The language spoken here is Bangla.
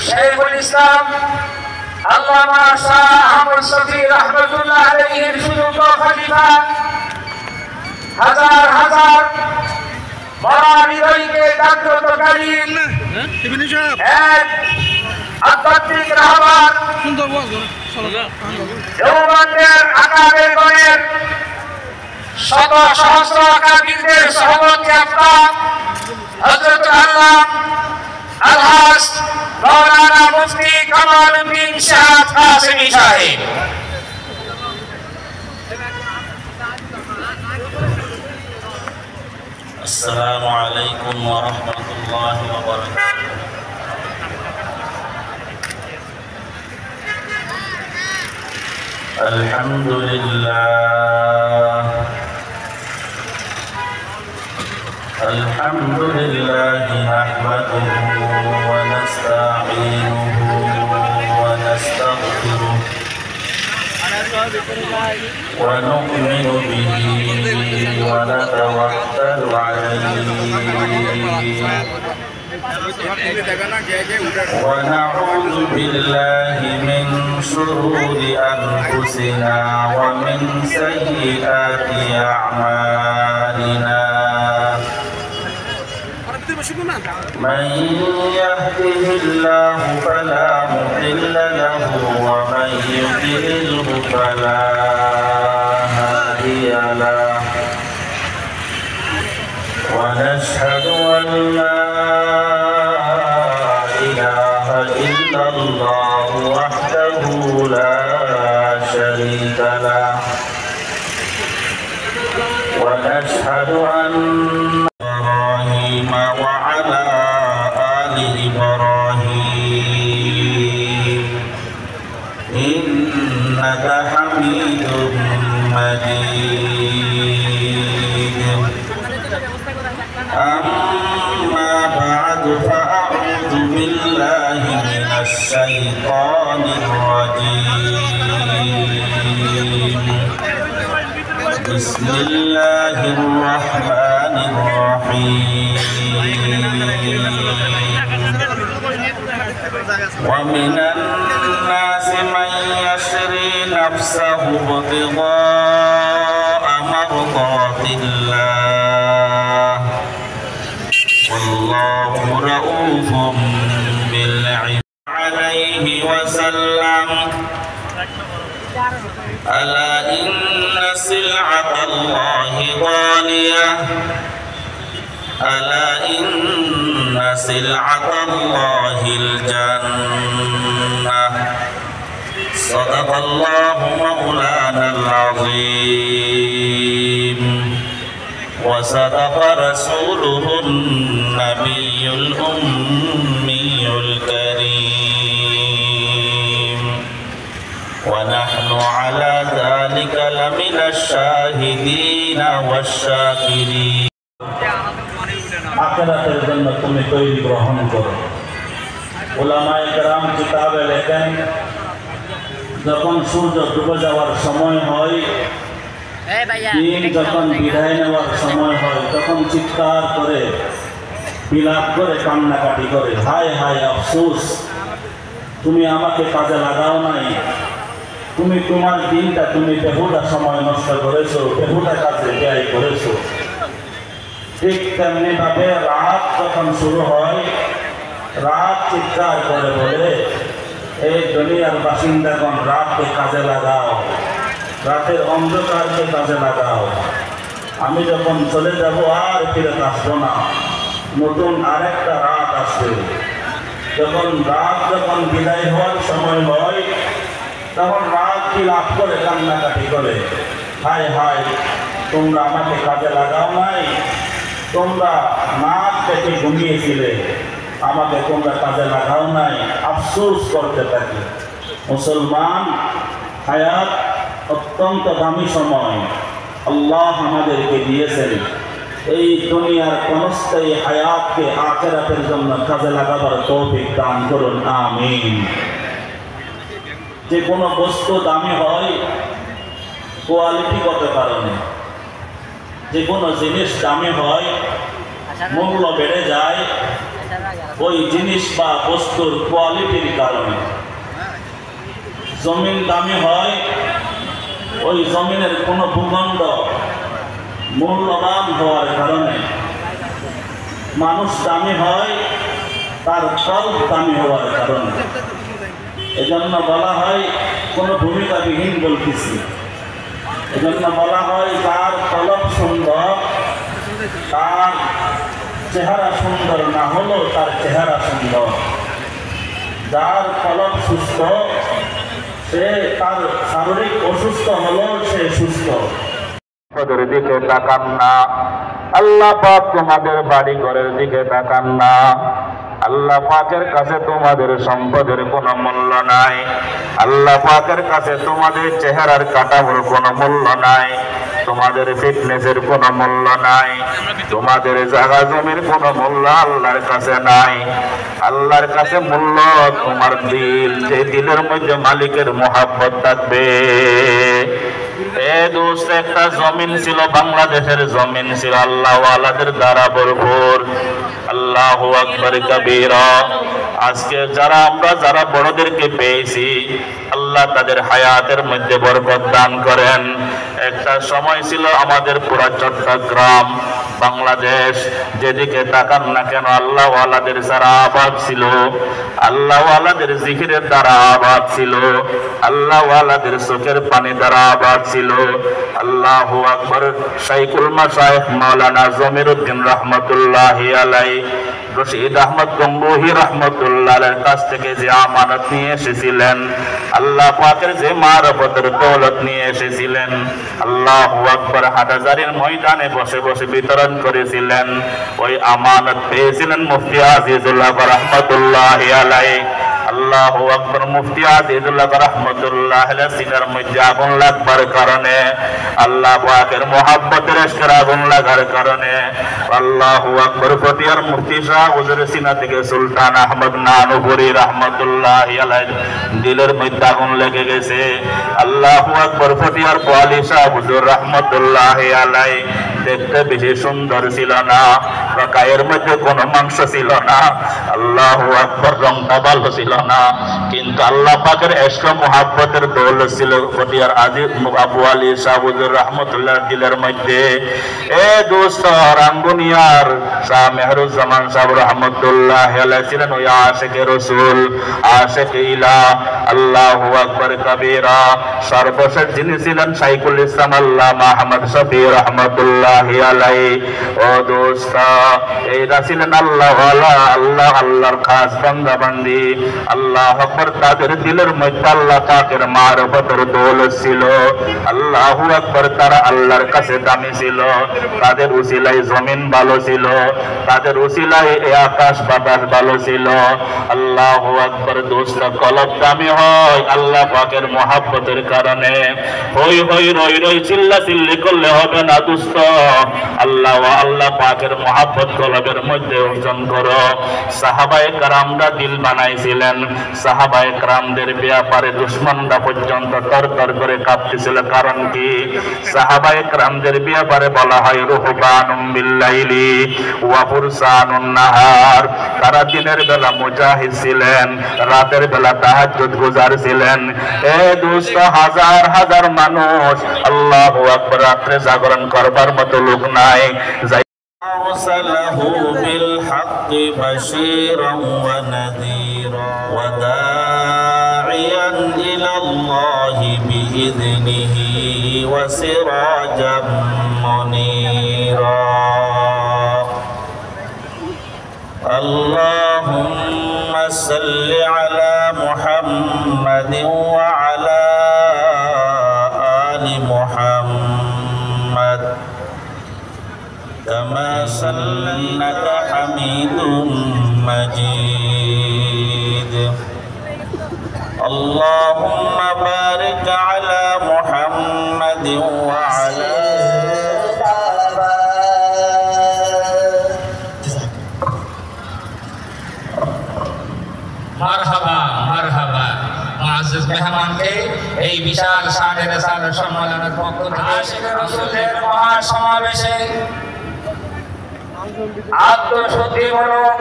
শাইখুল ইসলাম আল্লামা শাহ আহমদ শফি রাহমাতুল্লাহ আলাইহির সুযোগ্য খলিফা হাজার হাজার মরা হৃদয়কে জাগ্রতকারী এক আধ্যাত্মিক রাহবার দেওবন্দের আকাবের গণের শত সহস্র আকাবিরদের সহমত যাত্রা হযরত আল্লাহ আলহাজ মাওলানা মুফতি কামাল উদ্দিন শাহ কাসেমী সাহেব। আসসালামু আলাইকুম ওয়া রাহমাতুল্লাহি ওয়া বারাকাতুহু। আলহামদুলিল্লাহ নাহমাদুহু ওয়া নাস্তাঈনুহু ওয়া নাস্তাগফিরুহু ওয়া নু'মিনু বিহি ওয়া নাতাওয়াক্কালু আলাইহি ونعوذ بالله من شرور أنفسنا ومن سيئات أعمالنا من يهده الله فلا مضل له ومن يضلله فلا هادي له ونشهد أن لا إله إلا الله وحده لا شريك له ونشهد أن إبراهيم وعلى آل إبراهيم إنك حميد مجيد أما بعد فأعوذ بالله من الشيطان الرجيم بسم الله الرحمن الرحيم ومن الناس من يشري نفسه ابتغاء مرضات الله والله رؤوف بالعباد عليه وسلم ألا إن سلعة الله غالية ألا إن سلعة الله الجنة صدق الله مولانا العظيم وصدق رسوله النبي الأمي الكريم ونحن على ذلك لمن الشاهدين والشاكرين আখিরাতের জন্য তুমি তৈরি গ্রহণ করো। উলামায়ে কেরাম কিতাবে লেখেন যখন সূর্য ডুবে যাওয়ার সময় হয় দিন যখন বিদায় নেওয়ার সময় হয় তখন চিৎকার করে বিলাপ করে কান্নাকাটি করে হায় হায় আফসোস তুমি আমাকে কাজে লাগাও নাই, তুমি তোমার দিনটা তুমি বেহুদা সময় নষ্ট করেছো, বেহুদা কাজে ব্যয় করেছো। ঠিক তেমনি ভাবে রাত যখন শুরু হয় রাত চিৎকার করে বলে এই দুনিয়ার বাসিন্দাগণ রাতকে কাজে লাগাও, রাতের অন্ধকারকে কাজে লাগাও। আমি যখন চলে যাব আর ফিরে আসবো না, নতুন আরেকটা রাত আসবে। যখন বিদায় হওয়ার সময় হয় তখন রাত কি লাভ করে কান্নাকাটি করে হায় হায় তোমরা আমাকে কাজে লাগাও নাই, তোমরা নাক থেকে ঘুমিয়েছিলে, আমাকে তোমরা কাজে লাগাও নাই, আফসোস করতে থাকি। মুসলমান হায়াত অত্যন্ত দামি সময় আল্লাহ আমাদেরকে দিয়েছেন। এই দুনিয়ার ক্ষণস্থায়ী হায়াতকে আখিরাতের জন্য কাজে লাগাবার তৌফিক দান করুন, আমিন। যে কোনো বস্তু দামি হয় কোয়ালিটিগত কারণে, যে কোনো জিনিস দামি হয় মূল্য বেড়ে যায় ওই জিনিস বা বস্তুর কোয়ালিটির কারণে। জমিন দামি হয় ওই জমিনের কোনো ভূখণ্ড মূল্যবান হওয়ার কারণে। মানুষ দামি হয় তার কল্প দামি হওয়ার কারণে। এজন্য বলা হয় কোনো ভূমিকাবিহীন বলতেছি। এজন্য বলা হয় যার কলব সুন্দর তার চেহারা সুন্দর না হলেও তার চেহারা সুন্দর। যার কলব সুস্থ সে তার শারীরিক অসুস্থ হলেও সে সুস্থ। ওদের দিকে তাকান না, আল্লাহ পাক তোমাদের বাড়ি ঘরের দিকে তাকান না। আল্লাহ পাকের কাছে তোমাদের সম্পদের কোনো মূল্য নাই। আল্লাহ পাকের কাছে তোমাদের চেহারার কাঠামোর কোনো মূল্য নাই। তোমাদের ফিটনেসের কোনো মূল্য নাই। তোমাদের জায়গা জমির কোনো মূল্য আল্লাহর কাছে নাই। আল্লাহর কাছে মূল্য তোমার দিল, যে দিলের মধ্যে মালিকের মহব্বত থাকবে। দোস্ত, একটা জমিন ছিল, বাংলাদেশের জমিন ছিল আল্লাহ ওয়ালাদের দ্বারা ভরপুর। আল্লাহু আকবার কাবীরা। আজকে আমরা যারা বড়দেরকে পেয়েছি, আল্লাহ তাদের হায়াতের মধ্যে বরকত দান করেন। একটা সময় ছিল আমাদের পুরা চট্টগ্রাম বাংলাদেশ যেদিকে তাকান না কেন আল্লাহ ওয়ালাদের দ্বারা আবাদ ছিল। আল্লাহ ওয়ালাদের জিকিরের দ্বারা আবাদ ছিল। আল্লাহ ওয়ালাদের চোখের পানি দ্বারা আবাদ ছিল। আল্লাহু আকবার। শাইখুল মাশায়েখ মাওলানা জমিরউদ্দিন রহমাতুল্লাহি আলাইহি, রশিদ আহমদ গঙ্গোহী রহমতুল্লাহর কাছ থেকে যে আমানত নিয়ে এসেছিলেন, আল্লাহ পাকের যে মারফতের দৌলত নিয়ে এসেছিলেন, আল্লাহু আকবার, হাটহাজারীর ময়দানে বসে বসে বিতরণ করেছিলেন। ওই আমানত পেয়েছিলেন মুফতি আজিজুল্লাহ রহমতুল্লাহি আলাইহি। আল্লাহু আকবার। মুফতি আজিজুল্লাহ রাহমাতুল্লাহ আলাইহি সিনার মধ্যে আগুন লাগবার কারণে, আল্লাহ পাকের মুহাব্বতের ইশকের আগুন লাগার কারণে, আল্লাহু আকবার, ফতিয়ার মুফতি শাহ হুজুর সিনা থেকে সুলতান আহমদ নানুপুরি রাহমাতুল্লাহ আলাইহি দিলের মধ্যে আগুন লেগে গেছে। আল্লাহু আকবার। ফতিয়ার ওয়ালি শাহ হুজুর রাহমাতুল্লাহ আলাইহি দেখতে বেশি সুন্দর ছিল না, গায়ের মধ্যে কোনো মাংস ছিল না, আল্লাহু আকবার, রংটা ভালো ছিল না, কিন্তু আল্লাহ পাকের ইশক মুহাব্বতের দৌলত ছিল ফতিয়ার আজিজ আবু আলী শাহ হুজুর রাহমাতুল্লাহ দিলের মধ্যে। দোস্ত, রাঙ্গুনিয়ার শাহ মেহরুজ্জামান সাহেব রাহমাতুল্লাহ আলাইহি ছিলেন ওই আশিকে রাসূল, আশিকে ইলা। আল্লাহু আকবার কাবীরা। সর্বশেষ যিনি ছিলেন শাইখুল ইসলাম আল্লামা আহমদ শফি রাহমাতুল্লাহি আলাইহি। ও দোস্ত, এইরা ছিলেন আল্লাহ ওয়ালা, আল্লাহর খাস বান্দা বান্দি। আল্লাহু আকবার। তাদের দিলের মধ্যে আল্লাহ পাকের মারফতের দৌলত ছিল। আল্লাহু আকবার। তারা আল্লাহর কাছে দামি ছিল। তাদের উসিলায় জমিন ভালো ছিল, তাদের উসিলায় এই আকাশ বাতাস ভালো ছিল। আল্লাহু আকবার। দোস্ত, কলব দামি হয় আল্লাহ পাকের মহব্বতের কারণে। হই হই রই রই চিল্লা চিল্লি করলে হবে না দোস্ত। আল্লাহ পাকের মহব্বত কলবের মধ্যে অর্জন করো। সাহাবায়ে কেরামরা দিল বানাইছিলেন। সাহাবায়ে কেরামদের ব্যাপারে দুশমনরা পর্যন্ত তরতর করে কাঁপতেছিল। কারণ কি? সাহাবায়ে কেরামদের ব্যাপারে বলা হয় রুহবানুম বিল্লাইলি ওয়া ফুরসানুন নাহার। তারা দিনের বেলা মুজাহিদ ছিলেন, রাতের বেলা তাহাজ্জুদ গুজার ছিলেন। দোস্ত, হাজার হাজার মানুষ আল্লাহু আকবার রাত্রে জাগরণ করবার মতো লোক নাই। أرسله بالحق بشيرا ونذيرا وداعيا إلى الله بإذنه وسراجا منيرا اللهم صل على محمد وعلى آل محمد كما صليت حميد مجيد اللهم بارك على محمد وعلى মারহাবা মারহাবা। মুআজ্জিজ মেহমানকে এই বিশাল শানের সম্মেলনের পক্ষ থেকে আশিকে রাসূলের মহা সমাবেশে আত্মশুদ্ধি মূলক